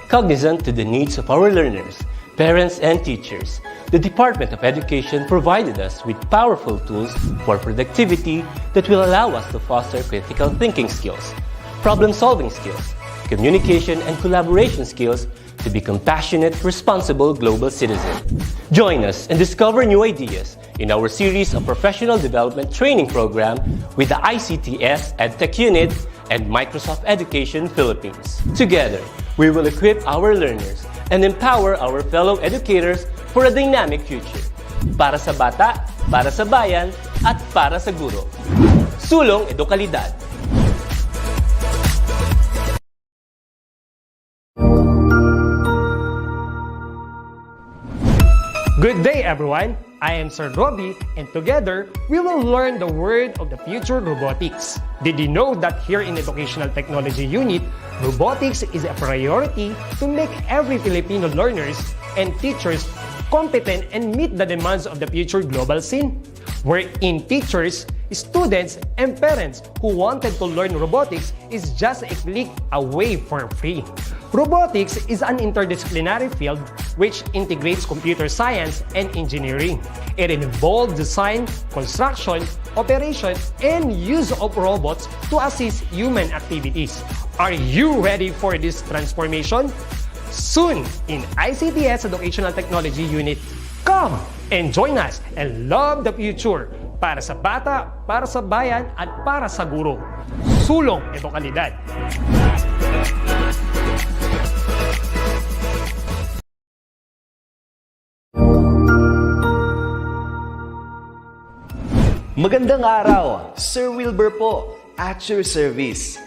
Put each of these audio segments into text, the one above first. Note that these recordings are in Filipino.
Cognizant to the needs of our learners, parents, and teachers, the Department of Education provided us with powerful tools for productivity that will allow us to foster critical thinking skills, problem-solving skills, communication and collaboration skills to be compassionate, responsible global citizens. Join us and discover new ideas in our series of professional development training program with the ICT's Edtech Unit and Microsoft Education Philippines. Together, we will equip our learners and empower our fellow educators for a dynamic future. Para sa bata, para sa bayan, at para sa guro. Sulong Edukalidad. Good day, everyone. I am Sir Robbie, and together, we will learn the word of the future, robotics. Did you know that here in Educational Technology Unit, robotics is a priority to make every Filipino learners and teachers competent and meet the demands of the future global scene? Wherein teachers, students, and parents who wanted to learn robotics is just a click away for free. Robotics is an interdisciplinary field which integrates computer science and engineering. It involves design, construction, operation, and use of robots to assist human activities. Are you ready for this transformation? Soon in ICT's Educational Technology Unit. Come and join us and love the future para sa bata, para sa bayan, at para sa guro. Sulong Edukalidad. Magandang araw, Sir Wilbur po, at your service.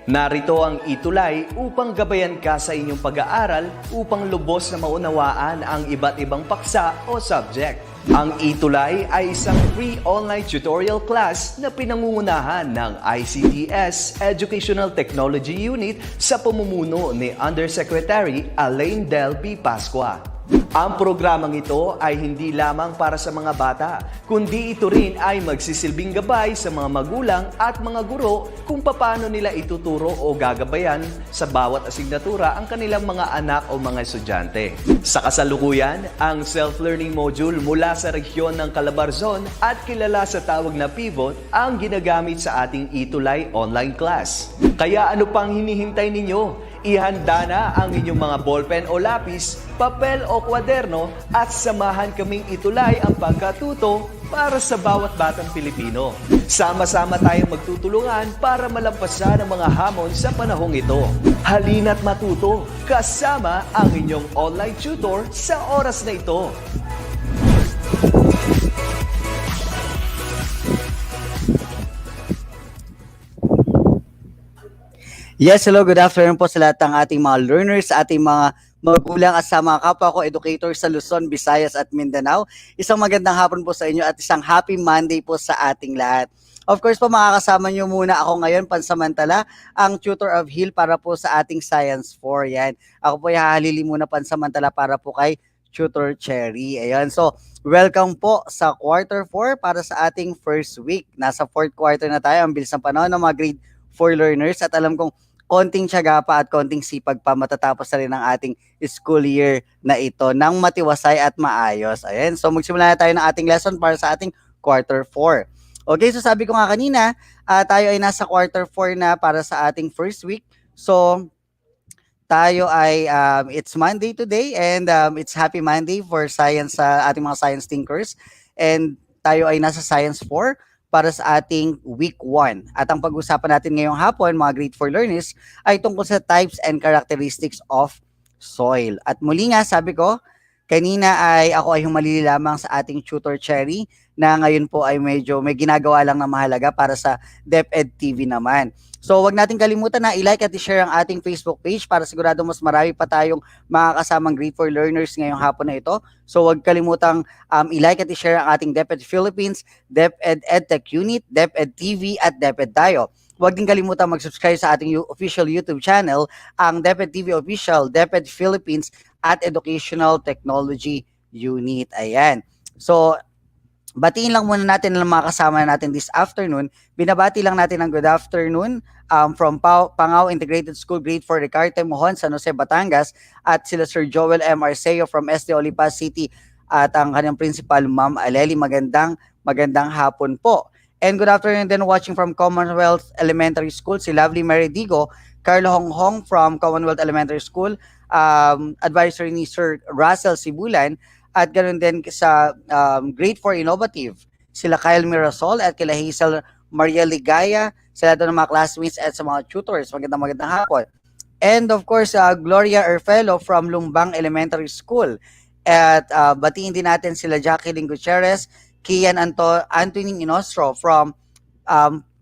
Narito ang ETUlay upang gabayan ka sa inyong pag-aaral upang lubos na maunawaan ang iba't ibang paksa o subject. Ang ETUlay ay isang free online tutorial class na pinangungunahan ng ICT's Educational Technology Unit sa pamumuno ni Undersecretary Elaine Del B. Pascua. Ang programang ito ay hindi lamang para sa mga bata, kundi ito rin ay magsisilbing gabay sa mga magulang at mga guro kung paano nila ituturo o gagabayan sa bawat asignatura ang kanilang mga anak o mga estudyante. Sa kasalukuyan, ang self-learning module mula sa rehiyon ng Calabarzon at kilala sa tawag na Pivot ang ginagamit sa ating ETUlay online class. Kaya ano pang hinihintay ninyo? Ihanda na ang inyong mga ballpen o lapis, papel o kwaderno at samahan kaming itulay ang pagkatuto para sa bawat batang Pilipino. Sama-sama tayong magtutulungan para malampasan ang mga hamon sa panahong ito. Halina't matuto kasama ang inyong online tutor sa oras na ito. Yes, hello, good afternoon po sa lahat ng ating mga learners, ating mga magulang at sa mga kapwa ko, educators sa Luzon, Visayas at Mindanao. Isang magandang hapon po sa inyo at isang happy Monday po sa ating lahat. Of course po, makakasama nyo muna ako ngayon pansamantala ang Tutor of Hill para po sa ating Science 4. Yan. Ako po hahalili muna pansamantala para po kay Tutor Cherry. Ayan. So, welcome po sa quarter 4 para sa ating first week. Nasa fourth quarter na tayo. Ang bilis ng panahon ng mga grade 4 learners at alam kong konting tiyaga pa at konting sipag pa matatapos na rin ang ating school year na ito ng matiwasay at maayos. Ayan, so magsimula na tayo ng ating lesson para sa ating quarter 4. Okay, so sabi ko nga kanina, tayo ay nasa quarter 4 na para sa ating first week. So, tayo ay, it's Monday today and it's Happy Monday for science, ating mga science thinkers. And tayo ay nasa Science 4 para sa ating Week 1. At ang pag-usapan natin ngayong hapon, mga grade 4 learners, ay tungkol sa types and characteristics of soil. At muli nga, sabi ko, kanina ay ako ay humalili lamang sa ating Tutor Cherry na ngayon po ay medyo may ginagawa lang na mahalaga para sa DepEd TV naman. So wag natin kalimutan na i-like at i-share ang ating Facebook page para sigurado mas marami pa tayong makakasamang grade 4 learners ngayong hapon na ito. So wag kalimutang i-like at i-share ang ating DepEd Philippines, DepEd Edtech Unit, DepEd TV at DepEd Tayo. Huwag din kalimutan mag-subscribe sa ating official YouTube channel, ang DepEd TV Official, DepEd Philippines at Educational Technology Unit. Ayan. So, batiin lang muna natin ang mga kasama natin this afternoon. Binabati lang natin ang good afternoon from Pangaw Integrated School, Grade 4, Ricarte Mohon, San Jose, Batangas, at sila Sir Joel M. Arceo from SD Olipas City at ang kanyang principal, Ma'am Aleli. Magandang hapon po. And good afternoon then watching from Commonwealth Elementary School, si Lovely Mary Digo, Carlo Honghong from Commonwealth Elementary School, advisory ni Sir Russell Sibulan, at ganoon din sa Grade 4 Innovative, sila Kyle Mirasol at kila Hazel Maria Ligaya, sila doon ng mga classmates at sa mga tutors. Magandang hapon. And of course, Gloria Erfelo from Lumbang Elementary School. At batiin din natin sila Jacqueline Gutierrez, Kian Anthony Inostro from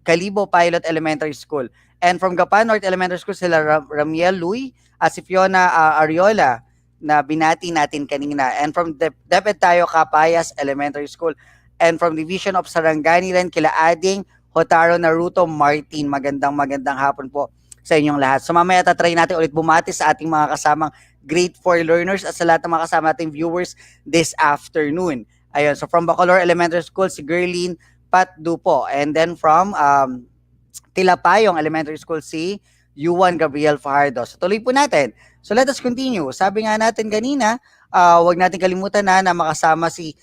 Calibo Pilot Elementary School. And from Gapan North Elementary School, sila Ramiel Lui at si Fiona Ariola na binati natin kanina. And from DepEd tayo Kapayas Elementary School. And from Division of Sarangani rin, kila Ading Hotaro Naruto Martin. Magandang hapon po sa inyong lahat. So mamaya tatry natin ulit bumati sa ating mga kasamang Grade 4 learners at sa lahat ng mga kasama nating viewers this afternoon. Ayun, so from Bacolor Elementary School, si Gerline Patdu po. And then from Tilapayong Elementary School, si Yuan Gabriel Fajardo. So tuloy po natin. So let us continue. Sabi nga natin kanina, wag natin kalimutan na makasama si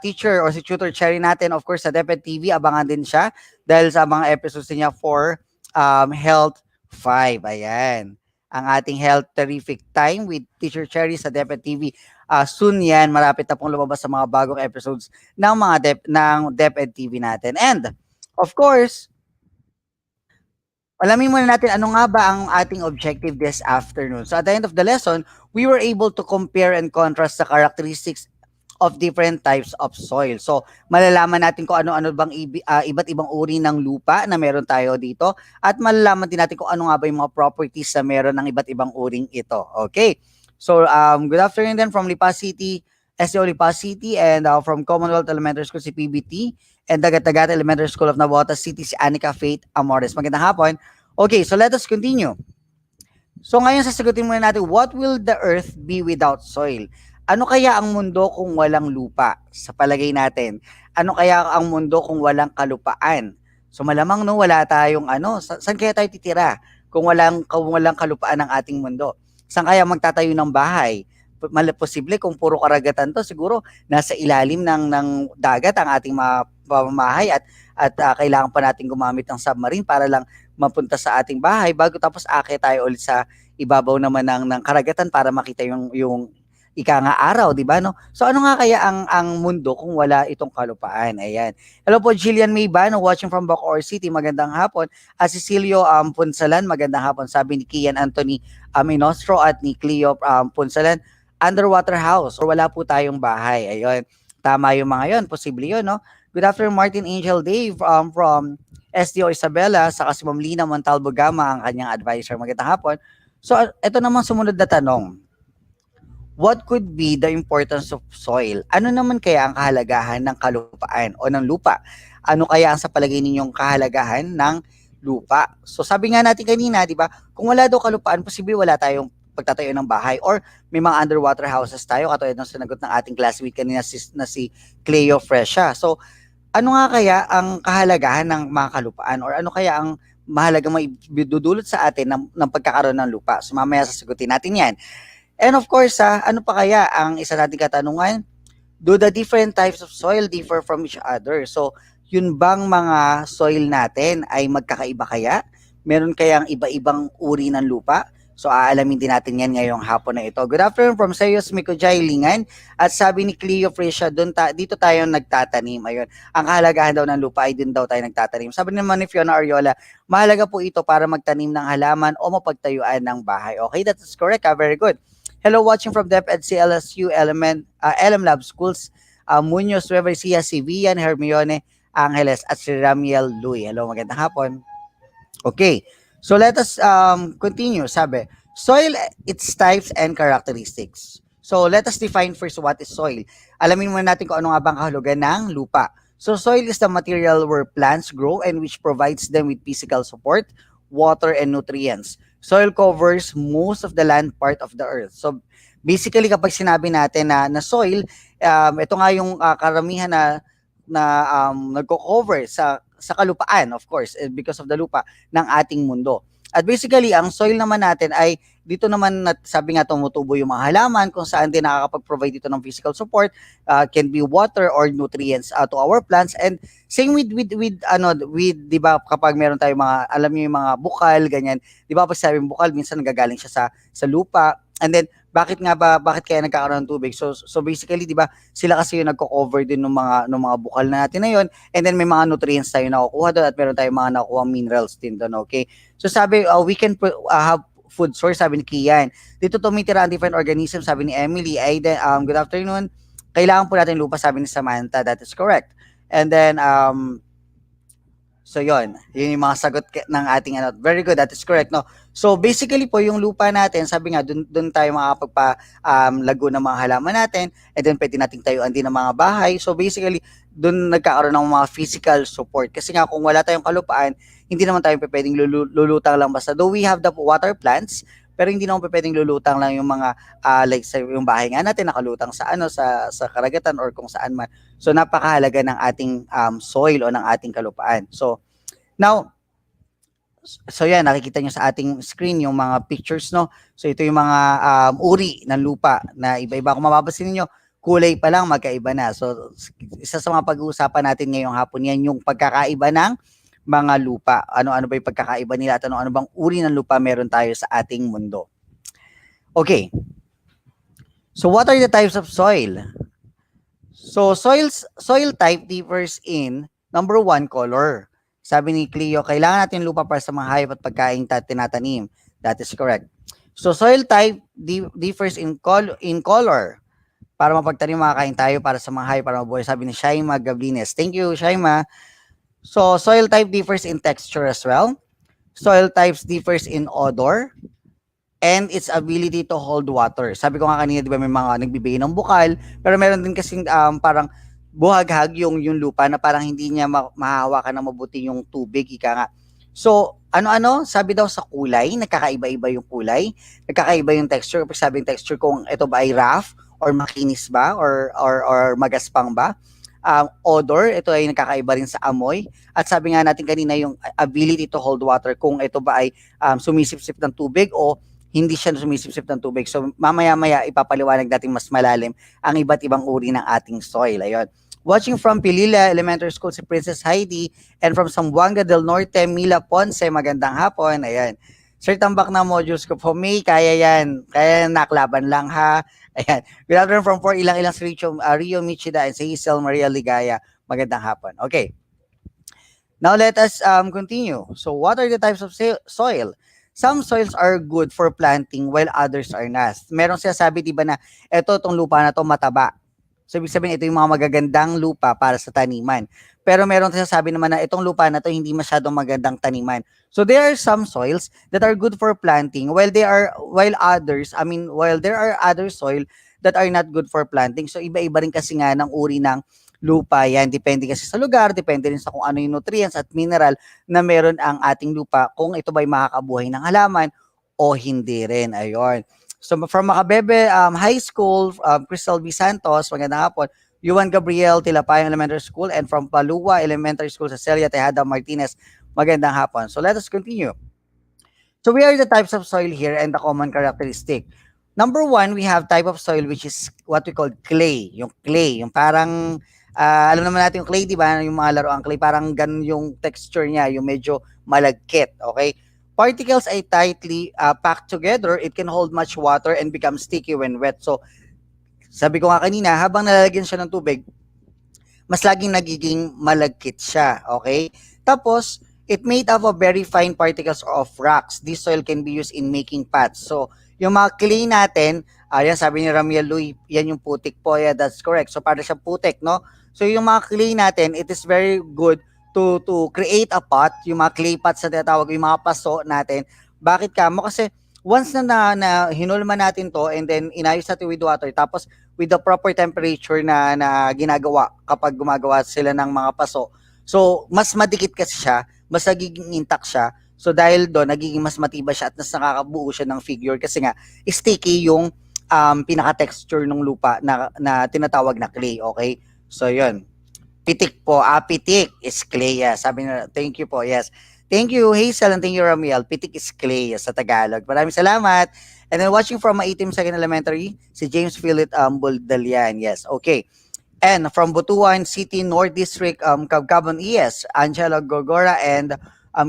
teacher or si tutor Cherry natin. Of course, sa DepEd TV, abangan din siya dahil sa mga episodes niya for Health 5. Ayan. Ang ating Health Terrific Time with Teacher Cherry sa DepEd TV. Soon yan, marapit na pong lumabas sa mga bagong episodes ng DepEd TV natin. And, of course, alamin muna natin ano nga ba ang ating objective this afternoon. So at the end of the lesson, we were able to compare and contrast the characteristics of different types of soil. So malalaman natin kung ano-ano bang iba't ibang uri ng lupa na meron tayo dito at malalaman din natin kung ano nga ba yung mga properties na meron ng iba't ibang uring ito. Okay? So good afternoon then from Lipas City, SDO Lipas City, and from Commonwealth Elementary School si PBT, and Dagat Elementary School of Navotas City si Anika Faith Amores. Magandang hapon. Okay, so let us continue. So ngayon sasagutin muna natin, what will the earth be without soil? Ano kaya ang mundo kung walang lupa? Sa palagay natin, ano kaya ang mundo kung walang kalupaan? So malamang no, wala tayong saan kaya tayo titira kung walang kalupaan ng ating mundo? Saan kaya magtatayo ng bahay? Posible kung puro karagatan to, siguro nasa ilalim ng dagat ang ating mga pamamahay at kailangan pa natin gumamit ng submarine para lang mapunta sa ating bahay bago tapos aakyat tayo ulit sa ibabaw naman ng karagatan para makita yung ika nga araw, di ba no? So ano nga kaya ang mundo kung wala itong kalupaan? Ayan. Hello po Jillian Mayban, watching from Bacoor City. Magandang hapon. At Cecilio Punsalan, magandang hapon. Sabi ni Kian Anthony Inostro at ni Cleo Punsalan, underwater house or wala po tayong bahay. Ayun. Tama yung mga yon, posible yun, no? Good afternoon, Martin Angel Dave from SDO Isabela, sa si Ma'am Lina Montalvo Gama, ang kanyang advisor. Magandang hapon. So, ito naman sumunod na tanong. What could be the importance of soil? Ano naman kaya ang kahalagahan ng kalupaan o ng lupa? Ano kaya ang sa palagay ninyong kahalagahan ng lupa? So, sabi nga natin kanina, di ba, kung wala daw kalupaan, posible wala tayong pagtatayo ng bahay or may mga underwater houses tayo katulad ng sinagot ng ating classmate kanina na si Cleo Fresha. So, ano nga kaya ang kahalagahan ng mga kalupaan or ano kaya ang mahalagang maidudulot sa atin ng pagkakaroon ng lupa? So, mamaya sasagutin natin yan. And of course, ano pa kaya ang isa nating katanungan? Do the different types of soil differ from each other? So, yun bang mga soil natin ay magkakaiba kaya? Meron kayang iba-ibang uri ng lupa? So, aalamin din natin yan ngayong hapon na ito. Good afternoon from Sayos Mikojay Lingan. At sabi ni Cleo Fresha, dito tayo nagtatanim. Ayun. Ang kahalagahan daw ng lupa ay din daw tayo nagtatanim. Sabi naman ni Fiona Ariola, mahalaga po ito para magtanim ng halaman o mapagtayuan ng bahay. Okay, that is correct. Very good. Hello, watching from DepEd CLSU LM Lab Schools, Muñoz, Nueva Ecija, si Vian, Hermione, Angeles, at si Ramiel Lui. Hello, magandang hapon. Okay. So let us continue. Sabi, soil, its types and characteristics. So let us define first what is soil. Alamin muna natin kung ano nga bang kahulugan ng lupa. So soil is the material where plants grow and which provides them with physical support, water, and nutrients. Soil covers most of the land part of the earth. So basically kapag sinabi natin na soil, ito nga yung karamihan na nagko-cover sa kalupaan, of course, because of the lupa ng ating mundo. At basically, ang soil naman natin ay dito naman, sabi nga, tumutubo yung mga halaman kung saan din nakakapag-provide dito ng physical support, can be water or nutrients to our plants. And same with 'di ba, kapag meron tayong mga, alam niyo yung mga bukal ganyan, 'di ba, pag sabing bukal minsan nagagaling siya sa lupa. And then bakit kaya nagkakaroon ng tubig? So basically, 'di ba, sila kasi yung nagko-cover din ng mga bukal natin na yon, and then may mga nutrients tayo nakukuha doon at meron tayong mga nakukuha minerals din doon, okay? So sabi, we can have food source, sabi ni Kian. Dito tumitira ang different organisms, sabi ni Emily. Good afternoon. Kailangan po natin lupa, sabi ni Samantha. That is correct. And then, so yun yung mga sagot ng ating very good, that is correct, no? So basically po yung lupa natin, sabi nga, dun tayo makakapagpa-lago ng mga halaman natin, and then pwede nating tayuan din ng mga bahay. So basically, dun nagkakaroon ng mga physical support. Kasi nga kung wala tayong kalupaan, hindi naman tayo pwedeng lulutang lang basta. Though we have the water plants, pero hindi naman pwedeng lulutang lang yung mga like sa yung bahay nga natin nakalutang sa karagatan or kung saan man. So napakahalaga ng ating soil o ng ating kalupaan. So now, so yan, nakikita nyo sa ating screen yung mga pictures, no? So ito yung mga uri ng lupa na iba-iba. Kung mapapansin niyo, kulay pa lang magkaiba na. So isa sa mga pag-uusapan natin ngayong hapon yan, yung pagkakaiba ng mga lupa. Ano-ano ba yung pagkakaiba nila at ano-ano bang uri ng lupa meron tayo sa ating mundo. Okay. So what are the types of soil? So soil type differs in, number 1, color. Sabi ni Cleo, kailangan natin lupa para sa mga hayop at pagkain tinatanim. That is correct. So soil type differs in color. Para mapagtanim, makakain tayo para sa mga hayop, para mabuhay. Sabi ni Shaima Gablines. Thank you, Shaima. So soil type differs in texture as well. Soil types differs in odor and its ability to hold water. Sabi ko nga kanina, di ba, may mga nagbibigay ng bukal, pero meron din kasing parang buhaghag yung lupa na parang hindi niya mahahawakan ng mabuti yung tubig, ika nga. So, sabi daw sa kulay, nagkakaiba-iba yung kulay, nagkakaiba yung texture. Kapag sabing texture, kung ito ba ay rough, or makinis ba, or magaspang ba. Odor, ito ay nagkakaiba rin sa amoy. At sabi nga natin kanina, yung ability to hold water, kung ito ba ay sumisipsip ng tubig o hindi siya sumisipsip ng tubig. So mamaya-maya ipapaliwanag natin mas malalim ang iba't ibang uri ng ating soil. Ayun. Watching from Pilila Elementary School si Princess Heidi, and from Zamboanga del Norte, Mila Ponce, magandang hapon. Ayan. Sir, tambak na modules ko po. May, kaya yan. Kaya naklaban lang, ha. Ayan. Good afternoon from 4 ilang si Rio Michida and si Hazel Maria Ligaya. Magandang hapon. Okay. Now let us continue. So what are the types of soil? Some soils are good for planting while others are not. Meron siya sabi, di ba, na itong lupa na to mataba. So ibig sabihin, ito yung mga magagandang lupa para sa taniman. Pero meron siya sabi naman na itong lupa na to hindi masyadong magandang taniman. So there are some soils that are good for planting while there are other soil that are not good for planting. So iba-iba rin kasi nga ng uri ng lupa yan. Depende kasi sa lugar, depende rin sa kung ano yung nutrients at mineral na meron ang ating lupa, kung ito ba'y makakabuhay ng halaman o hindi rin. Ayun. So from Macabebe High School, Crystal B. Santos, magandang hapon. Yuan Gabriel Tilapayong Elementary School, and from Palua Elementary School sa Celia Tejada Martinez, magandang hapon. So let us continue. So we are the types of soil here and the common characteristic. Number 1, we have type of soil which is what we call clay. Yung clay, yung parang, alam naman natin yung clay, di ba? Yung mga laruang clay, parang ganun yung texture niya, yung medyo malagkit, okay? Particles ay tightly packed together. It can hold much water and become sticky when wet. So, sabi ko nga kanina, habang nalalagyan siya ng tubig, mas laging nagiging malagkit siya, okay? Tapos, it made up of very fine particles of rocks. This soil can be used in making paths. So, yung mga clay natin, yan sabi ni Ramiel Louie, yan yung putik po. Yeah, that's correct. So, para siya putik, no? So, yung mga clay natin, it is very good to create a pot, yung mga clay pots na tinatawag, yung mga paso natin. Bakit kamo? Kasi once na hinulman natin to and then inayos natin with water, tapos with the proper temperature na ginagawa kapag gumagawa sila ng mga paso, so mas madikit kasi siya, mas nagiging intact siya. So dahil doon, nagiging mas matibay siya at mas nakakabuo siya ng figure kasi nga sticky yung pinaka-texture ng lupa na tinatawag na clay, okay? So yun. Pitik po. Pitik is clay. Yes. Sabi na, thank you po. Yes. Thank you, Hazel, and thank you, Ramiel. Pitik is clay sa Tagalog. Maraming salamat. And then watching from Maitim Second Elementary, si James Philip Buldalian. Yes, okay. And from Butuan City North District, Cabcabon ES, Angela Gorgora and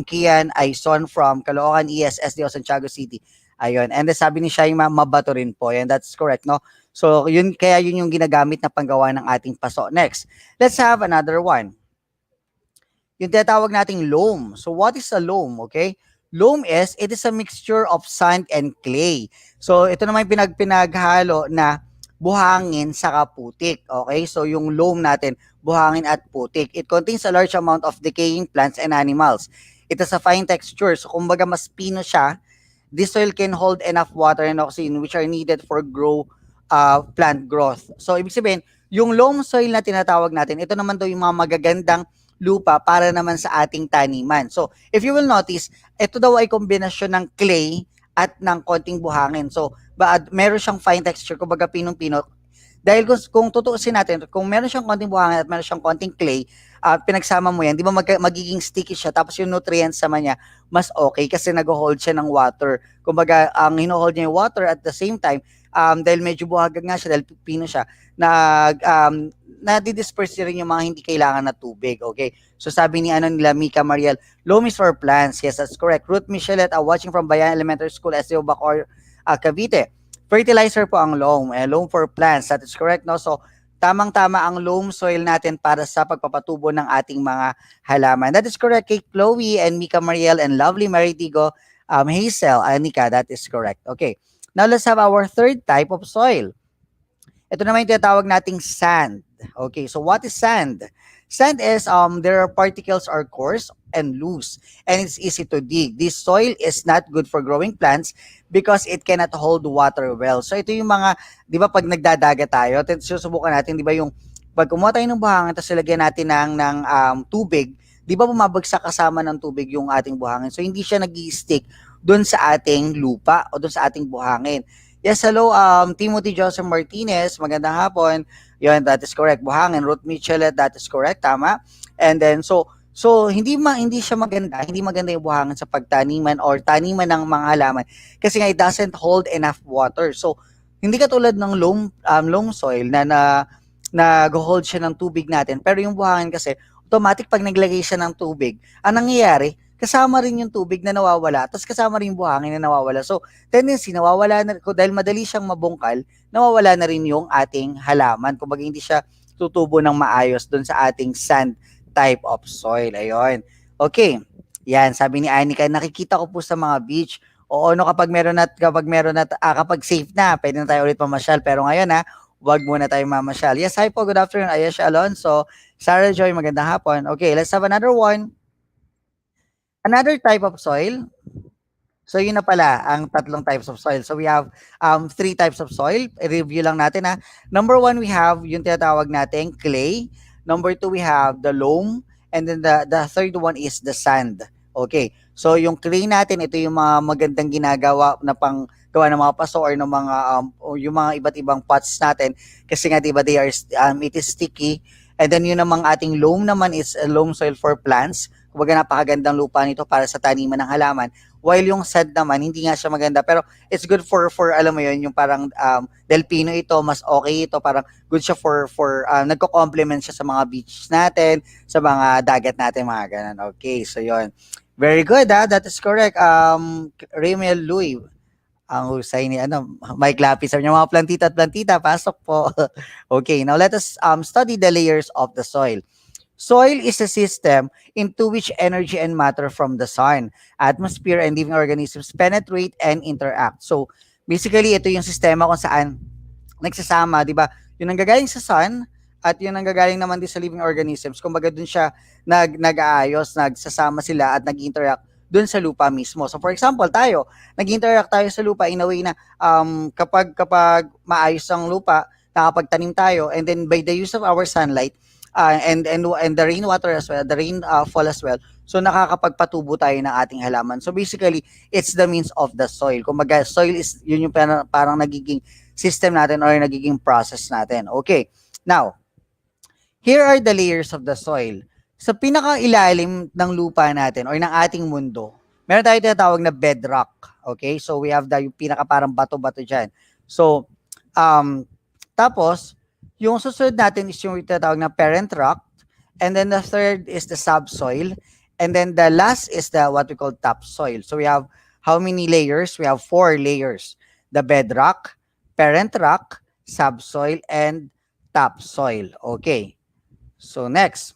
Kian Aison from Caloocan ES, SDO Santiago City. Ayun. And then sabi ni Shaima, mabato rin po. And that's correct, no? So, yun, kaya yun yung ginagamit na panggawa ng ating paso. Next, let's have another one. Yung tinatawag nating loam. So what is a loam? Okay? Loam it is a mixture of sand and clay. So ito naman yung pinaghalo na buhangin sa putik. Okay? So yung loam natin, buhangin at putik. It contains a large amount of decaying plants and animals. It has a fine texture. So kumbaga mas pino siya. This soil can hold enough water and oxygen which are needed for plant growth. So ibig sabihin, yung loam soil na tinatawag natin, ito naman daw yung mga magagandang lupa para naman sa ating taniman. So, if you will notice, ito daw ay kombinasyon ng clay at ng konting buhangin. So, meron siyang fine texture, kumbaga pinong-pino. Dahil kung tutuusin natin, kung meron siyang konting buhangin at meron siyang konting clay, pinagsama mo yan, di ba magiging sticky siya, tapos yung nutrients naman niya, mas okay kasi nag-hold siya ng water. Kumbaga, ang hino-hold niya yung water at the same time, dahil medyo buhagag nga siya, dahil pino siya, na-disperse rin yung mga hindi kailangan na tubig. Okay? So sabi ni nila, Mika Mariel, loam is for plants. Yes, that's correct. Ruth Michelet, watching from Bayan Elementary School, SDO Bacor, Cavite. Fertilizer po ang loam. Loam for plants. That is correct, no? So, tamang-tama ang loam soil natin para sa pagpapatubo ng ating mga halaman. That is correct. Kay Chloe and Mika Mariel and lovely Mary Digo, Hazel, Anika, that is correct. Okay. Now, let's have our third type of soil. Ito naman yung tinatawag nating sand. Okay, so what is sand? Sand is, there are particles are coarse and loose, and it's easy to dig. This soil is not good for growing plants because it cannot hold water well. So ito yung mga, di ba pag nagdadagat tayo, susubukan natin, di ba yung, pag kumuha tayo ng buhangin, tapos ilagyan natin ng tubig, di ba bumabagsak kasama ng tubig yung ating buhangin? So hindi siya nag-i-stick doon sa ating lupa o doon sa ating buhangin. Yes, hello, Timothy Joseph Martinez, magandang hapon. Yun, that is correct. Buhangin, Ruth Michelet, that is correct, tama. And then, so hindi siya maganda, hindi maganda yung buhangin sa pagtaniman or taniman ng mga halaman kasi nga it doesn't hold enough water. So, hindi katulad ng loam soil na nag-hold siya ng tubig natin, pero yung buhangin kasi, automatic pag naglagay siya ng tubig, ang nangyayari, kasama rin yung tubig na nawawala, tapos kasama rin yung buhangin na nawawala. So, tendency, nawawala na, dahil madali siyang mabungkal, nawawala na rin yung ating halaman. Kumbaga, hindi siya tutubo ng maayos doon sa ating sand type of soil. Ayun. Okay. Yan, sabi ni Anika, nakikita ko po sa mga beach. Oo, no, kapag safe na, pwede na tayo ulit mamasyal. Pero ngayon, wag muna tayo mamasyal. Yes, hi po, good afternoon, Ayesha Alonso. Sarah Joy, magandang hapon. Okay, let's have another one. Another type of soil. So yun na pala ang tatlong types of soil. So we have three types of soil. I-review lang natin Number one, we have yung tinatawag nating clay. Number two, we have the loam. And then the third one is the sand. Okay. So yung clay natin, ito yung mga magandang ginagawa na panggawa ng mga paso or ng mga yung mga iba't ibang pots natin. Kasi nga diba it is sticky. And then yun namang ating loam naman is a loam soil for plants. Kumbaga napakagandang lupa nito para sa taniman ng halaman. While yung sand naman, hindi nga siya maganda. Pero it's good for alam mo yun, yung parang delpino ito, mas okay ito. Parang good siya for nagko-complement siya sa mga beaches natin, sa mga dagat natin, mga ganun. Okay, so yun. Very good, that is correct. Raymel Louis, ang husay ni Mike Lapis, sabi niya, mga plantita at plantita, pasok po. Okay, now let us study the layers of the soil. Soil is a system into which energy and matter from the sun, atmosphere, and living organisms penetrate and interact. So, basically, ito yung sistema kung saan nagsasama, di ba? Yung nanggagaling sa sun at yung nanggagaling naman din sa living organisms. Kumbaga, dun siya nag-aayos, nagsasama sila at nag-interact dun sa lupa mismo. So, for example, nag-interact tayo sa lupa in a way na kapag maayos ang lupa, nakapagtanim tayo, and then by the use of our sunlight, and the rainwater as well, the rainfall as well. So nakakapagpatubo tayo ng ating halaman. So basically, it's the means of the soil. Kumbaga, soil is yun yung parang nagiging system natin or nagiging process natin. Okay. Now, Here are the layers of the soil. Sa pinakailalim ng lupa natin or ng ating mundo, meron tayong tinatawag na bedrock. Okay? So we have yung pinaka parang bato-bato dyan. So, tapos, yung susunod natin is yung tinatawag na parent rock. And then the third is the subsoil. And then the last is the what we call topsoil. So we have how many layers? We have 4 layers. The bedrock, parent rock, subsoil, and topsoil. Okay. So next.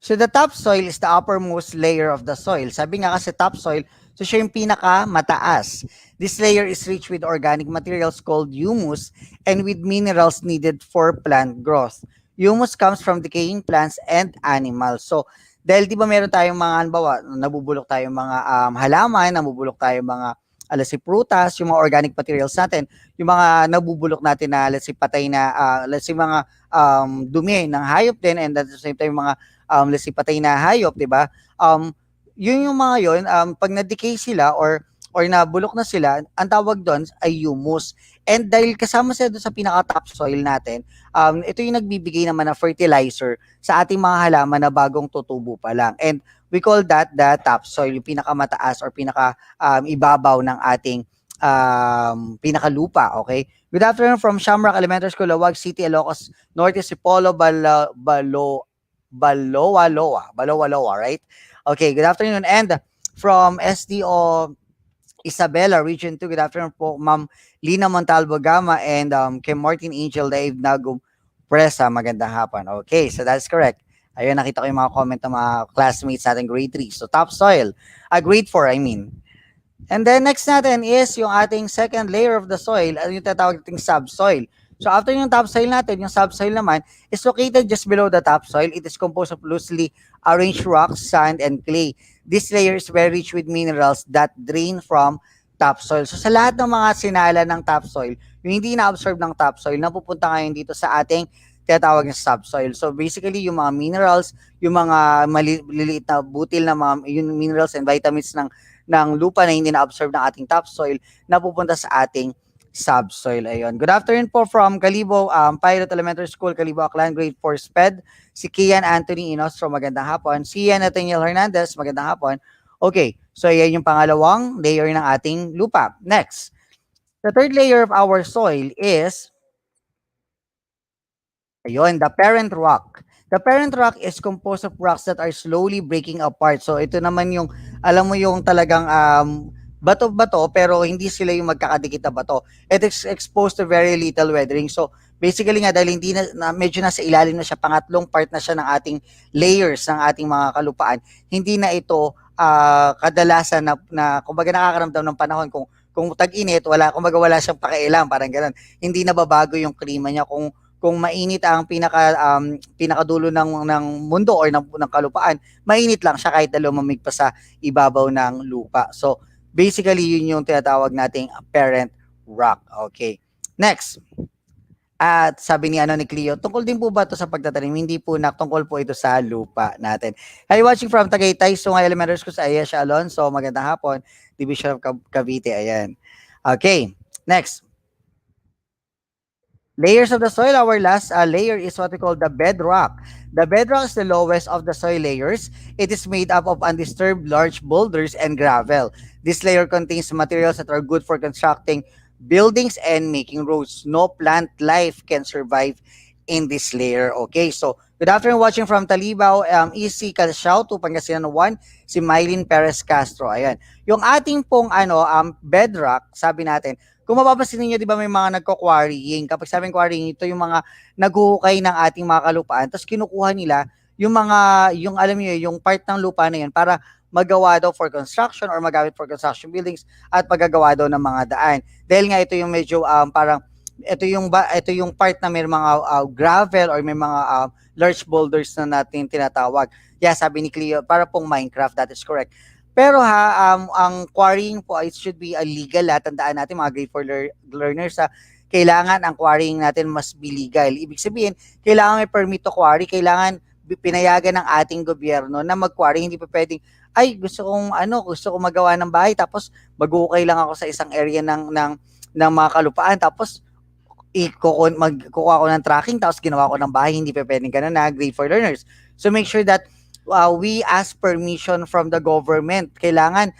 So the topsoil is the uppermost layer of the soil. Sabi nga kasi topsoil, so siya yung pinaka mataas. This layer is rich with organic materials called humus and with minerals needed for plant growth. Humus comes from decaying plants and animals. So dahil di ba meron tayong mga halimbawa, nabubulok tayong mga halaman, nabubulok tayong mga let's say prutas, yung mga organic materials natin, yung mga nabubulok natin na let's say patay na let's say mga dumi ng hayop din, and at the same time mga let's say patay na hayop, 'di ba? Yun yung mga yun, pag na-decay sila or nabulok na sila, ang tawag doon ay humus. And dahil kasama sila doon sa pinaka-topsoil natin, ito yung nagbibigay naman ng fertilizer sa ating mga halaman na bagong tutubo pa lang. And we call that the topsoil, yung pinaka-mataas or pinaka-ibabaw ng ating pinaka-lupa, okay? Good afternoon from Shamrock Elementary School, Lawag City, Ilocos Norte, Sipolo, Balowaloa, right? Okay, good afternoon. And from SDO Isabela, Region 2, good afternoon po, Ma'am Lina Montalvo Gama and kay Martin Angel Dave Nagum Presa, magandang hapon. Okay, so that's correct. Ayun, nakita ko yung mga comment ng mga classmates natin grade 3. So topsoil, grade 4 I mean. And then next natin is yung ating second layer of the soil, yung tatawag nating subsoil. So after yung topsoil natin, yung subsoil naman is located just below the topsoil. It is composed of loosely arranged rocks, sand, and clay. This layer is very rich with minerals that drain from topsoil. So sa lahat ng mga sinala ng topsoil, yung hindi na-absorb ng topsoil, napupunta ngayon dito sa ating tinatawag na subsoil. So basically, yung mga minerals, yung mga maliliit na butil na mga yung minerals and vitamins ng lupa na hindi na-absorb ng ating topsoil, napupunta sa ating subsoil. Ayun. Good afternoon po from Calibo, Pilot Elementary School, Calibo, Aklan, grade 4 SPED. Si Kian Anthony Inostro, magandang hapon. Si Ian Nathaniel Hernandez, magandang hapon. Okay, so yan yung pangalawang layer ng ating lupa. Next, the third layer of our soil is, ayun, the parent rock. The parent rock is composed of rocks that are slowly breaking apart. So ito naman yung, alam mo yung talagang bato-bato pero hindi sila yung magkakadikit na bato. It is exposed to very little weathering. So basically nga dahil hindi na medyo nasa ilalim na siya, pangatlong part na siya ng ating layers ng ating mga kalupaan, hindi na ito kadalasan na kumbaga nakakaramdam ng panahon kung tag-init, kumbaga wala siyang pakialam, parang ganoon. Hindi na babago yung klima niya kung mainit ang pinakadulo ng mundo or ng kalupaan, mainit lang siya kahit na lumamig pa sa ibabaw ng lupa. So basically, yun yung tinatawag nating parent rock. Okay. Next. At sabi ni Cleo, tungkol din po ba ito sa pagtatanim? Hindi po, tungkol po ito sa lupa natin. Hi, watching from Tagaytay, Sungay Elementary School sa Ayesha Alonso. Magandang hapon. Division of Cavite. Ayan. Okay. Next. Layers of the soil, our last layer is what we call the bedrock. The bedrock is the lowest of the soil layers. It is made up of undisturbed large boulders and gravel. This layer contains materials that are good for constructing buildings and making roads. No plant life can survive in this layer. Okay, so good afternoon watching from Talibao, EC Calsiao to Pangasinan 1, si Mylene Perez Castro. Ayan. Yung ating pong bedrock, sabi natin, kung mapapansin niyo, di ba may mga nagko-quarrying? Kapag sabing quarrying, ito yung mga naghuhukay ng ating mga kalupaan, tapos kinukuha nila yung alam niyo, yung part ng lupa na yun para magawa daw for construction or magamit for construction buildings at paggagawa daw ng mga daan. Dahil nga ito yung medyo parang ito yung part na may mga gravel or may mga large boulders na natin tinatawag. Yeah, sabi ni Cleo, para pong Minecraft, that is correct. Pero ang quarrying po, it should be illegal. Tandaan natin mga grade 4 learners, kailangan ang quarrying natin must be legal. Ibig sabihin, kailangan may permit to quarry, kailangan pinayagan ng ating gobyerno na mag-quarry. Hindi pa pwedeng, gusto kong magawa ng bahay, tapos mag-ukay lang ako sa isang area ng mga kalupaan, tapos magkukuha ko ng tracking tapos ginawa ko ng bahay, hindi pa pwedeng ganun na grade for learners. So make sure that we ask permission from the government. Kailangan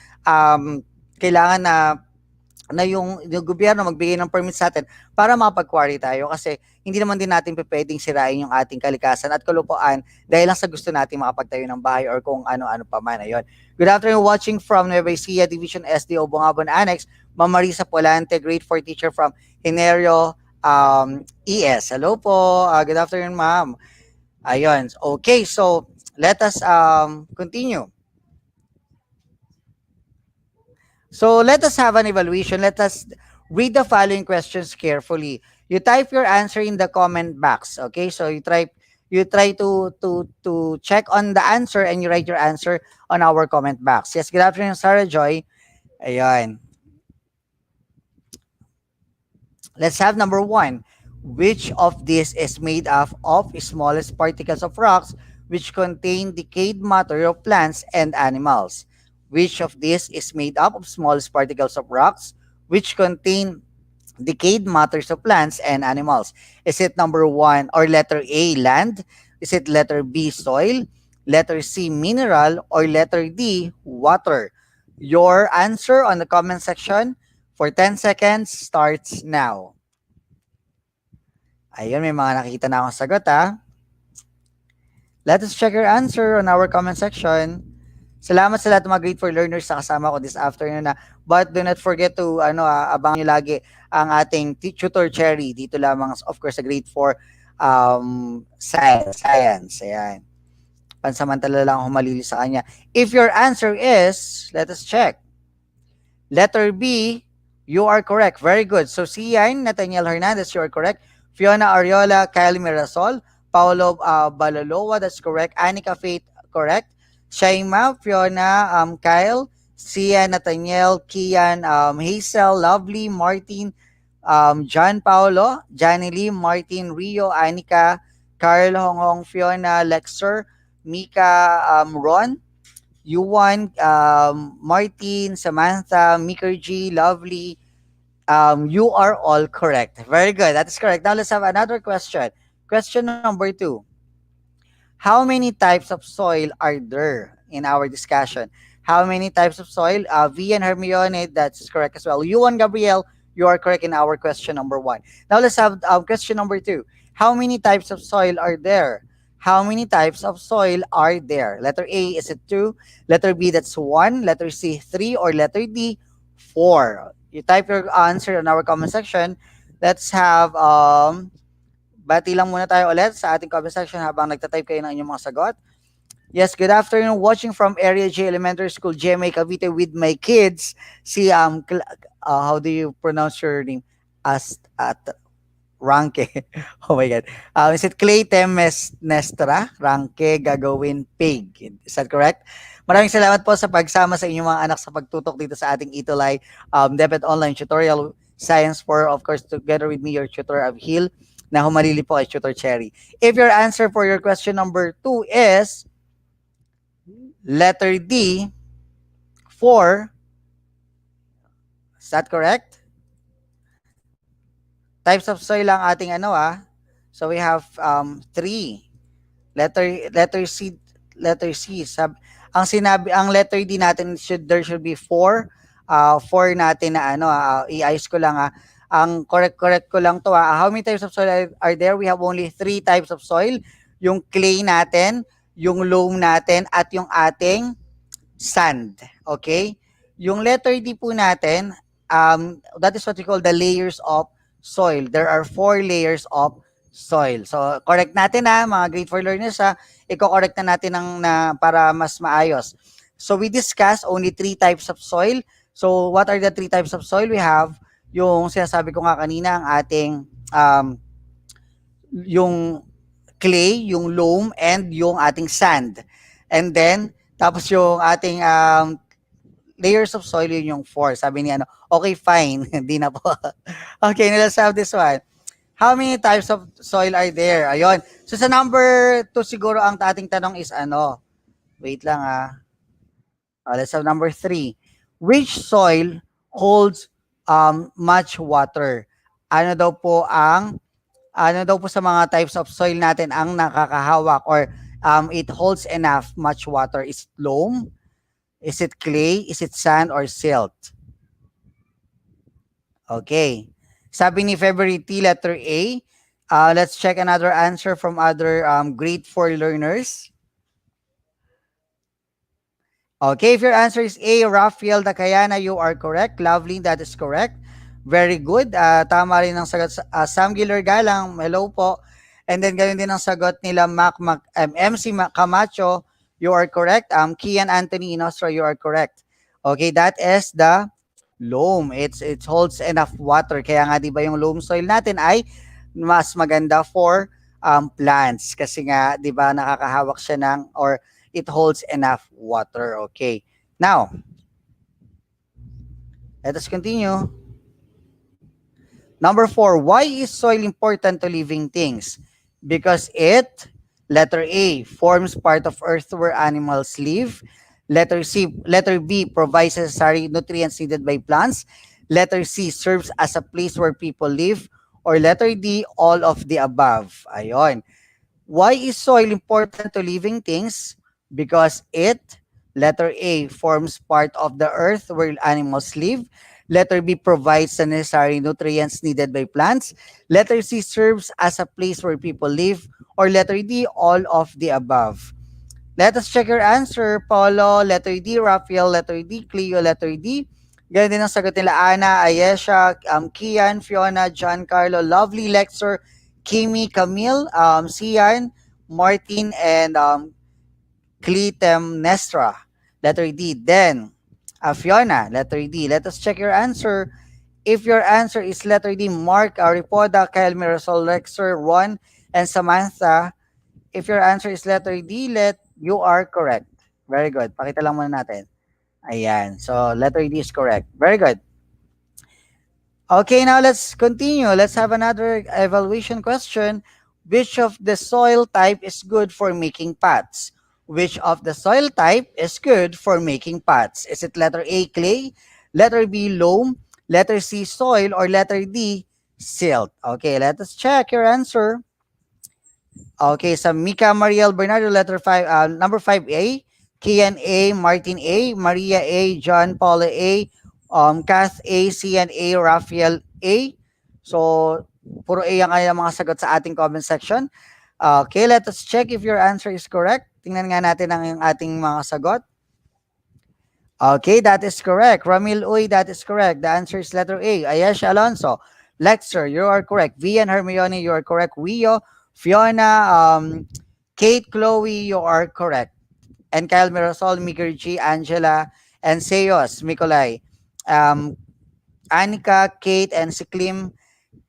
na yung gobyerno magbigay ng permit sa atin para makapag-quarry tayo kasi hindi naman din natin pwedeng sirain yung ating kalikasan at kalupaan dahil lang sa gusto natin makapagtayo ng bahay or kung ano-ano pa man. Ayun. Good afternoon, watching from Nueva Ecija, Division SDO, Bungabon Annex, Ma'am Marisa Polante, grade 4 teacher from Hinerio ES. Hello po. Good afternoon, ma'am. Ayun. Okay, so let us continue. So let us have an evaluation. Let us read the following questions carefully. You type your answer in the comment box. Okay, so you try to check on the answer and you write your answer on our comment box. Yes, good afternoon, Sarah Joy. Ayan. Let's have number 1. Which of these is made up of smallest particles of rocks which contain decayed matter of plants and animals? Which of these is made up of smallest particles of rocks which contain decayed matters of plants and animals? Is it number 1 or letter A, land? Is it letter B, soil? Letter C, mineral? Or letter D, water? Your answer on the comment section for 10 seconds starts now. Ayun, may mga nakikita na akong sagot ha. Let us check your answer on our comment section. Salamat sa lahat ng mga grade 4 learners na kasama ko this afternoon na. But do not forget to abangan nyo lagi ang ating tutor Cherry dito lamang of course sa grade 4 science. Ayan. Pansamantala lang humalili sa kanya. If your answer is, let us check. Letter B, you are correct. Very good. So Sian Nathaniel Hernandez, you are correct. Fiona Ariola, Kyle Mirasol, Paolo Balaloa, that's correct. Anika Faith, correct. Shaima, Fiona, Kyle, Sia, Nathaniel, Kian, Hazel, Lovely, Martin, John Paolo, Johnny Lee, Martin, Rio, Anika, Carl, Honghong, Fiona, Lexer, Mika, Ron, Yuan, Martin, Samantha, Mikerji, Lovely, you are all correct. Very good. That is correct. Now let's have another question. Question number 2. How many types of soil are there in our discussion? How many types of soil? V and Hermione, that's correct as well. You and Gabriel, you are correct in our question number 1. Now let's have question number 2. How many types of soil are there? How many types of soil are there? Letter A, is it 2? Letter B, that's 1. Letter C, 3. Or letter D, 4. You type your answer in our comment section. Let's have bati lang muna tayo ulit sa ating comment section habang nagtatype kayo ng inyong mga sagot. Yes, good afternoon. Watching from Area J Elementary School, GMA Cavite with my kids. Si how do you pronounce your name? Ranke. Oh my God. Is it Clay Temes Nestra? Ranke Gagawin Pig. Is that correct? Maraming salamat po sa pagsama sa inyong mga anak sa pagtutok dito sa ating ETUlay DepEd Online Tutorial Science 4. Of course, together with me, your tutor Abhil, na humalili po kay Tutor Cherry. If your answer for your question number 2 is letter D, 4, is that correct? Types of soil lang ating So we have 3. Letter C, ang letter D natin there should be 4. 4 natin na i-ayos ko lang Ang correct ko lang to How many types of soil are there? We have only 3 types of soil. Yung clay natin, yung loam natin, at yung ating sand. Okay? Yung letter D po natin, that is what we call the layers of soil. There are 4 layers of soil. So, correct natin mga grade 4 learners Iko-correct na natin para mas maayos. So, we discussed only 3 types of soil. So, what are the 3 types of soil? We have yung sinasabi ko nga kanina, ang ating yung clay, yung loam, and yung ating sand. And then, tapos yung ating layers of soil, yun yung 4. Sabi ni okay, fine. Hindi na po. Okay, let's have this one. How many types of soil are there? Ayun. So, sa number 2 siguro, ang ating tanong is wait lang let's have number 3. Which soil holds much water? ano daw po sa mga types of soil natin ang nakakahawak or it holds enough much water? Is it loam? Is it clay? Is it sand or silt? Okay. Sabi ni February T, letter A. Let's check another answer from other grade 4 learners. Okay, if your answer is A, Rafael Dakayana, you are correct. Lovely, that is correct. Very good. Tama rin ang sagot. Sam Giller Galang, hello po. And then ganun din ang sagot nila MC Camacho, you are correct. Kian Anthony Inostra, you are correct. Okay, that is the loam. It holds enough water. Kaya nga 'di ba yung loam soil natin ay mas maganda for plants kasi nga 'di ba nakakahawak siya ng or it holds enough water. Okay. Now, let us continue. Number 4, why is soil important to living things? Because it, letter A, forms part of earth where animals live. Letter B, provides necessary nutrients needed by plants. Letter C, serves as a place where people live. Or letter D, all of the above. Ayon. Why is soil important to living things? Because it, letter A, forms part of the earth where animals live. Letter B, provides the necessary nutrients needed by plants. Letter C, serves as a place where people live. Or letter D, all of the above. Let us check your answer. Paulo, letter D. Rafael, letter D. Cleo, letter D. Ganyan din ang sagot nila Ana, Ayesha, Kian, Fiona, Giancarlo, Lovely, Lexer, Kimi, Camille, Sian, Martin, and Clytemnestra. Letter D. Then, Fiona, letter D. Let us check your answer. If your answer is letter D, Mark, Aripoda, Kyle, Mirasol, Lexer, Ron, and Samantha. If your answer is letter D, you are correct. Very good. Pakita lang muna natin. Ayan. So, letter D is correct. Very good. Okay, now let's continue. Let's have another evaluation question. Which of the soil type is good for making pots? Which of the soil type is good for making pots? Is it letter A, clay, letter B, loam, letter C, soil, or letter D, silt? Okay, let us check your answer. Okay, sa Mika Mariel Bernardo, number 5A, Kian A, Martin A, Maria A, John Paula A, Kath A, Cian A, Rafael A. So, puro A ang kanilang mga sagot sa ating comment section. Okay, let us check if your answer is correct. Tingnan nga natin ang ating mga sagot. Okay, that is correct. Ramil Uy, that is correct. The answer is letter A. Ayesh Alonso, Lexer, you are correct. Vian Hermione, you are correct. Wio, Fiona, Kate, Chloe, you are correct. And Kyle Mirasol, Miguel G, Angela, and Seos, Mikolay. Anika, Kate, and si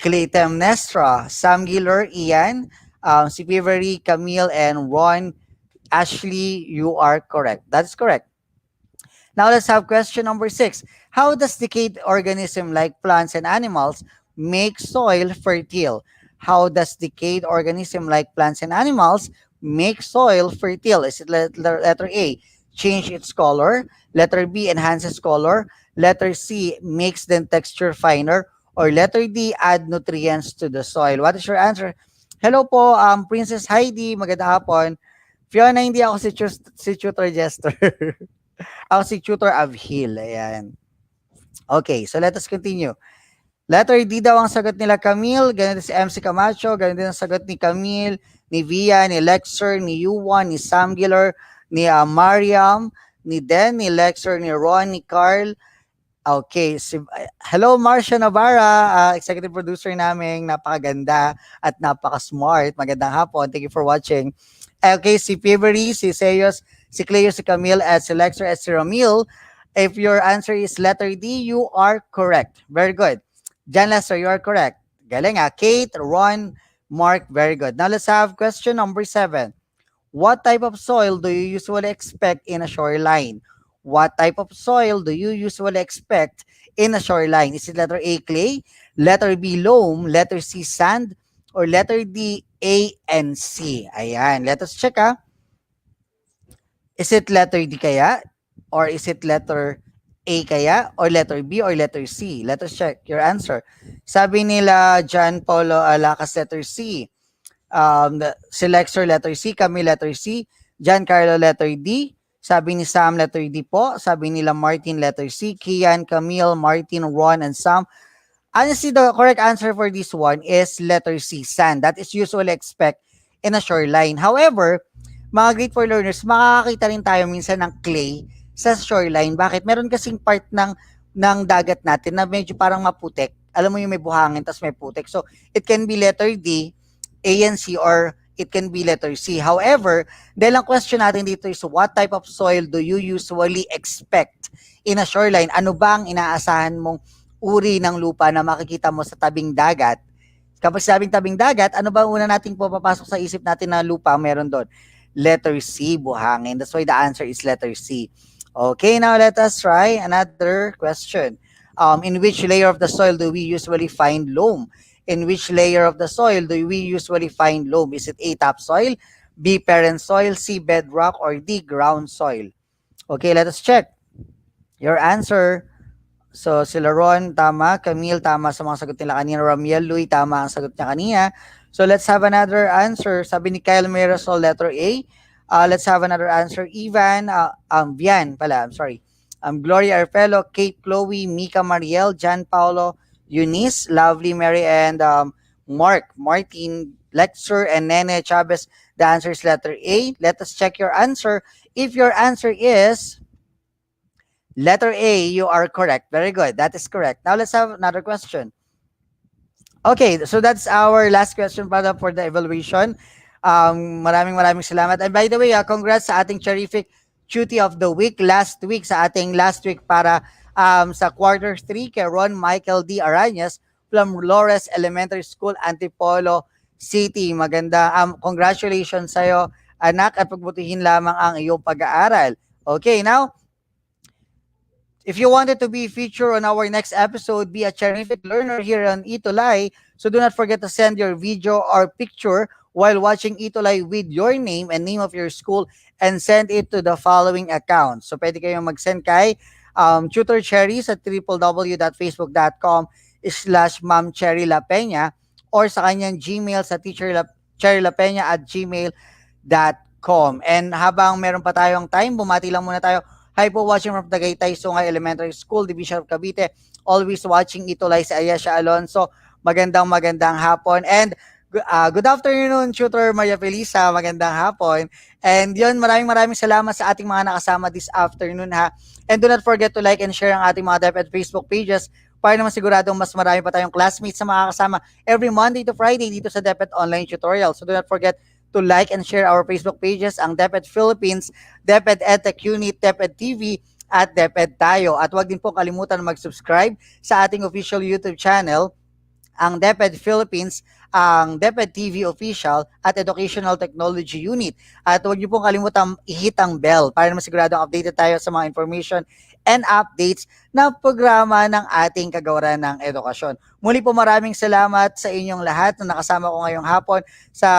Clytemnestra, Sam Giller, Ian, si Pivery, Camille, and Ron, Ashley, you are correct. That's correct. Now let's have question number 6. How does decayed organism like plants and animals make soil fertile? How does decayed organism like plants and animals make soil fertile? Is it letter A, change its color? Letter B, enhances color? Letter C, makes the texture finer? Or letter D, add nutrients to the soil? What is your answer? Hello po, Princess Heidi, magandang hapon. Fiona, hindi ako si tutor Jester. Ako si tutor Avhil. Ayan. Okay, so let us continue. Letter D daw ang sagot nila Camille, ganun din si MC Camacho, ganun din ang sagot ni Camille, ni Via, ni Lexer, ni Yuan, ni Sam Giller, ni Mariam, ni Den, ni Lexer, ni Ron, ni Carl. Okay, hello Marcia Navarra, executive producer namin, napakaganda at napaka-smart. Magandang hapon, thank you for watching. Okay, si Pivery, si Seos, si Cleo, si Camille, at si Lexer, at si Ramil. If your answer is letter D, you are correct. Very good. John Lester, you are correct. Galing ha. Kate, Ron, Mark, very good. Now let's have question number 7. What type of soil do you usually expect in a shoreline? What type of soil do you usually expect in a shoreline? Is it letter A, clay, letter B, loam, letter C, sand, or letter D, A and C? Ayan, let us check ha. Is it letter D kaya? Or is it letter A kaya? Or letter B or letter C? Let us check your answer. Sabi nila John Paulo Alacas, letter C. Si Lexer, letter C. Camille, letter C. Giancarlo, letter D. Sabi ni Sam, letter D po. Sabi nila Martin, letter C. Kian, Camille, Martin, Ron, and Sam. Honestly, the correct answer for this one is letter C, sand. That is usually expect in a shoreline. However, mga grade 4 learners, makakakita rin tayo minsan ng clay sa shoreline. Bakit? Meron kasing part ng dagat natin na medyo parang maputek. Alam mo yung may buhangin tapos may putek. So, it can be letter D, A and C, or it can be letter C. However, dahil ang question natin dito is what type of soil do you usually expect in a shoreline? Ano ba ang inaasahan mong uri ng lupa na makikita mo sa tabing dagat? Kapag sabing tabing dagat, ano ba una nating papapasok sa isip natin na lupa meron doon? Letter C, buhangin. That's why the answer is letter C. Okay, now let us try another question. In which layer of the soil do we usually find loam? In which layer of the soil do we usually find loam? Is it A, topsoil, B, parent soil, C, bedrock, or D, ground soil? Okay, let us check your answer. So, sila Ron, tama. Camille, tama sa mga sagot nila kanina. Ramiel, Louie, tama ang sagot niya kanina. So, let's have another answer. Sabi ni Kyle Mirasol, letter A. Let's have another answer. Ivan, Vian pala, I'm sorry. Gloria Arpelo, Kate Chloe, Mika Mariel, Jan Paulo, Eunice, Lovely Mary, and Mark, Martin, Lexer, and Nene Chavez. The answer is letter A. Let us check your answer. If your answer is letter A, you are correct. Very good. That is correct. Now let's have another question. Okay, so that's our last question para for the evaluation. Maraming salamat. And by the way, congrats sa ating terrific Cutie of the Week last week, sa ating last week para sa quarter 3 kay Ron Michael D. Arañas from Flores Elementary School, Antipolo City. Maganda. Congratulations sa'yo, anak, at pagbutihin lamang ang iyong pag-aaral. Okay, now, if you wanted to be featured on our next episode, be a terrific learner here on ETUlay, so do not forget to send your video or picture while watching ETUlay with your name and name of your school and send it to the following account. So pwede kayong mag-send kay Tutor Cherry sa www.facebook.com/mamcherrylapeña or sa kanyang Gmail sa teacherlapeña@gmail.com. And habang meron pa tayong time, bumati lang muna tayo. Hi po, watching from Tagaytay Sungay Elementary School, Division of Cavite. Always watching ETUlay sa Ayesha Alonso. Magandang hapon. And good afternoon, Tutor Maria Felisa. Magandang hapon. And yun, maraming salamat sa ating mga nakasama this afternoon, ha. And do not forget to like and share ang ating mga DepEd Facebook pages para naman siguradong mas marami pa tayong classmates sa mga kasama every Monday to Friday dito sa DepEd Online Tutorial. So do not forget to like and share our Facebook pages, ang DepEd Philippines, DepEd Edtech Unit, DepEd TV, at DepEd Tayo. At huwag din po kalimutan mag-subscribe sa ating official YouTube channel, ang DepEd Philippines, ang DepEd TV Official, at Educational Technology Unit. At huwag niyo pong kalimutan i-hit ang bell para masiguradong updated tayo sa mga information and updates na programa ng ating kagawaran ng edukasyon. Muli po maraming salamat sa inyong lahat na nakasama ko ngayong hapon sa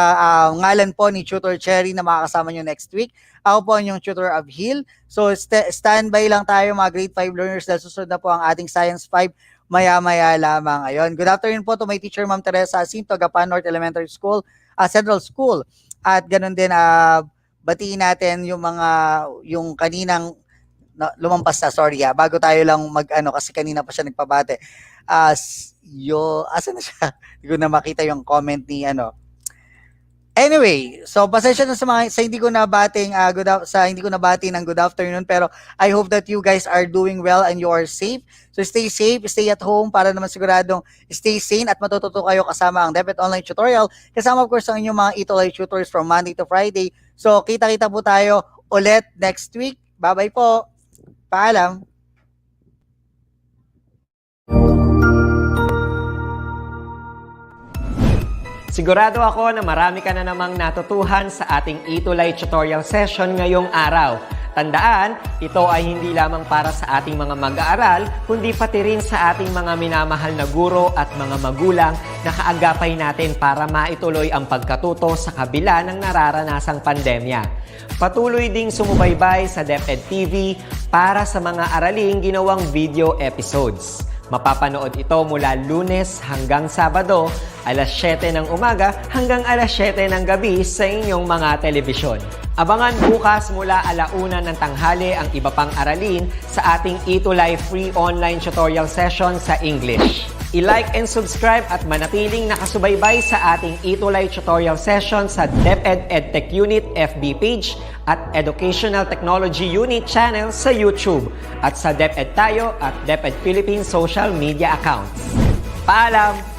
ngalan po ni Tutor Cherry na makakasama nyo next week. Ako po yung Tutor Abhil. So standby lang tayo mga grade 5 learners dahil susunod na po ang ating Science 5 maya-maya lamang. Ayun. Good afternoon po to my teacher, Ma'am Teresa Asinto, Gapan North Elementary School, Central School. At ganun din, batiin natin yung kaninang lumampas na, sorry bago tayo lang kasi kanina pa siya nagpabate. Asan na siya? Hindi ko na makita yung comment ni Anyway, so pasensya na sa hindi ko nabating hindi ko nabati ng good afternoon, pero I hope that you guys are doing well and you are safe. So stay safe, stay at home para naman siguradong stay sane at matututo kayo kasama ang DepEd Online Tutorial. Kasama of course ang inyong mga ETUlay tutors from Monday to Friday. So kita-kita po tayo ulit next week. Bye-bye po. Paalam. Sigurado ako na marami ka na namang natutuhan sa ating ETUlay tutorial session ngayong araw. Tandaan, ito ay hindi lamang para sa ating mga mag-aaral, kundi pati rin sa ating mga minamahal na guro at mga magulang na kaagapay natin para maituloy ang pagkatuto sa kabila ng nararanasang pandemya. Patuloy ding sumubaybay sa DepEd TV para sa mga araling ginawang video episodes. Mapapanood ito mula Lunes hanggang Sabado, alas 7 ng umaga hanggang alas 7 ng gabi sa inyong mga telebisyon. Abangan bukas mula alauna ng tanghali ang iba pang aralin sa ating ETUlay free online tutorial session sa English. I-like and subscribe at manatiling nakasubaybay sa ating ETUlay tutorial session sa DepEd Edtech Unit FB page at Educational Technology Unit channel sa YouTube at sa DepEd Tayo at DepEd Philippines social media accounts. Paalam!